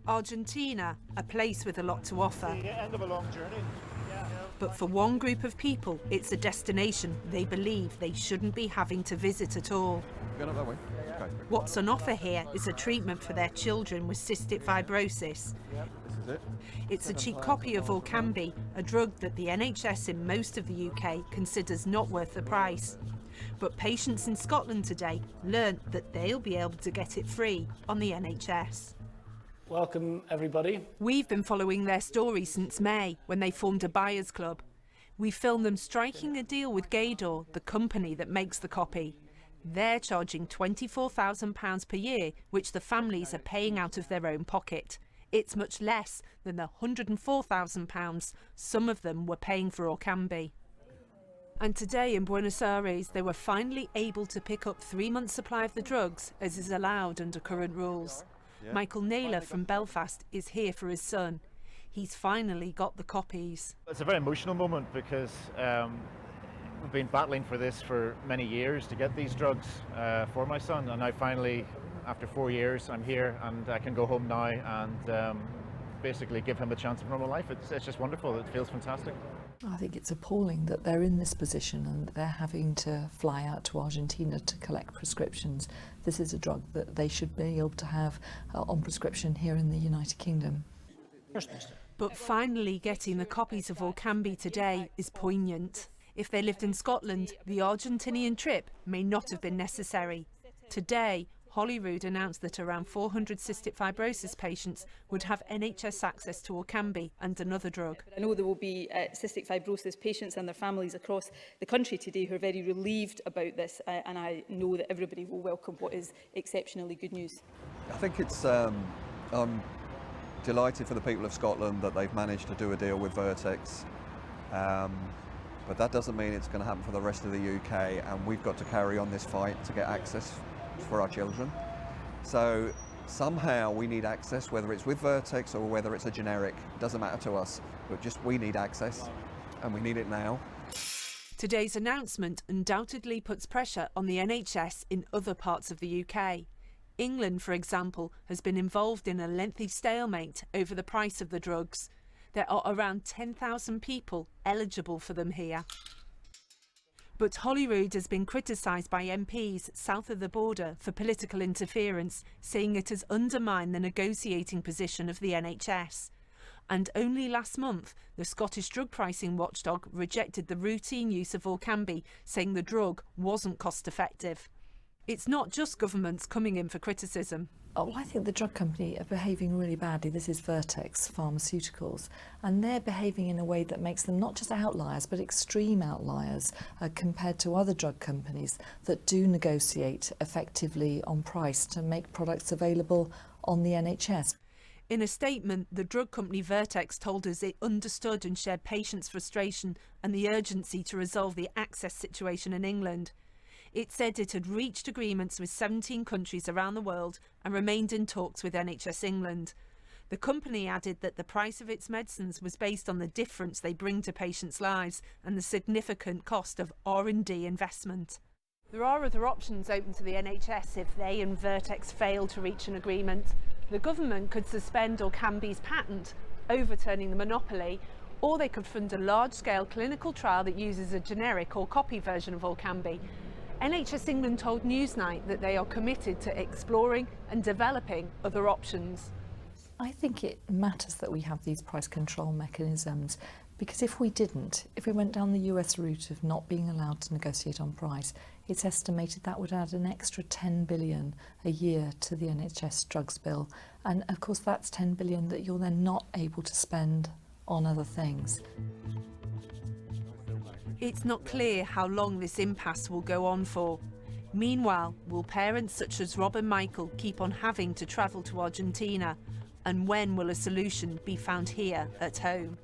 Argentina, a place with a lot to offer. The end of a long journey. But for one group of people, it's a destination they believe they shouldn't be having to visit at all. Go that way. Okay. What's on offer here is a treatment for their children with cystic fibrosis. This is it. It's a cheap copy of Orkambi, a drug that the NHS in most of the UK considers not worth the price. But patients in Scotland today learnt that they'll be able to get it free on the NHS. Welcome, everybody. We've been following their story since May, when they formed a buyers club. We filmed them striking a deal with Gaydor, the company that makes the copy. They're charging £24,000 per year, which the families are paying out of their own pocket. It's much less than the £104,000 some of them were paying for Orkambi. And today in Buenos Aires, they were finally able to pick up 3 months' supply of the drugs, as is allowed under current rules. Michael Naylor from Belfast is here for his son. He's finally got the copies. It's a very emotional moment because we've been battling for this for many years to get these drugs for my son, and now finally, after 4 years, I'm here and I can go home now and basically give him a chance of normal life. It's just wonderful. It feels fantastic. I think it's appalling that they're in this position and that they're having to fly out to Argentina to collect prescriptions. This is a drug that they should be able to have on prescription here in the United Kingdom. But finally getting the copies of Orkambi today is poignant. If they lived in Scotland, the Argentinian trip may not have been necessary. Today, Holyrood announced that around 400 cystic fibrosis patients would have NHS access to Orkambi and another drug. I know there will be cystic fibrosis patients and their families across the country today who are very relieved about this, and I know that everybody will welcome what is exceptionally good news. I think it's, I'm delighted for the people of Scotland that they've managed to do a deal with Vertex. But that doesn't mean it's going to happen for the rest of the UK, and we've got to carry on this fight to get access for our children. So somehow we need access, whether it's with Vertex or whether it's a generic, it doesn't matter to us, but just we need access, and we need it now. Today's announcement undoubtedly puts pressure on the NHS in other parts of the UK. England, for example, has been involved in a lengthy stalemate over the price of the drugs. There are around 10,000 people eligible for them here. But Holyrood has been criticised by MPs south of the border for political interference, saying it has undermined the negotiating position of the NHS. And only last month, the Scottish drug pricing watchdog rejected the routine use of Orkambi, saying the drug wasn't cost-effective. It's not just governments coming in for criticism. Oh, well, I think the drug company are behaving really badly. This is Vertex Pharmaceuticals, and they're behaving in a way that makes them not just outliers, but extreme outliers compared to other drug companies that do negotiate effectively on price to make products available on the NHS. In a statement, the drug company Vertex told us it understood and shared patients' frustration and the urgency to resolve the access situation in England. It said it had reached agreements with 17 countries around the world and remained in talks with NHS England. The company added that the price of its medicines was based on the difference they bring to patients' lives and the significant cost of R&D investment. There are other options open to the NHS if they and Vertex fail to reach an agreement. The government could suspend Orkambi's patent, overturning the monopoly, or they could fund a large-scale clinical trial that uses a generic or copy version of Orkambi. NHS England told Newsnight that they are committed to exploring and developing other options. I think it matters that we have these price control mechanisms, because if we didn't, if we went down the US route of not being allowed to negotiate on price, it's estimated that would add an extra 10 billion a year to the NHS drugs bill. And of course that's 10 billion that you're then not able to spend on other things. It's not clear how long this impasse will go on for. Meanwhile, will parents such as Rob and Michael keep on having to travel to Argentina? And when will a solution be found here at home?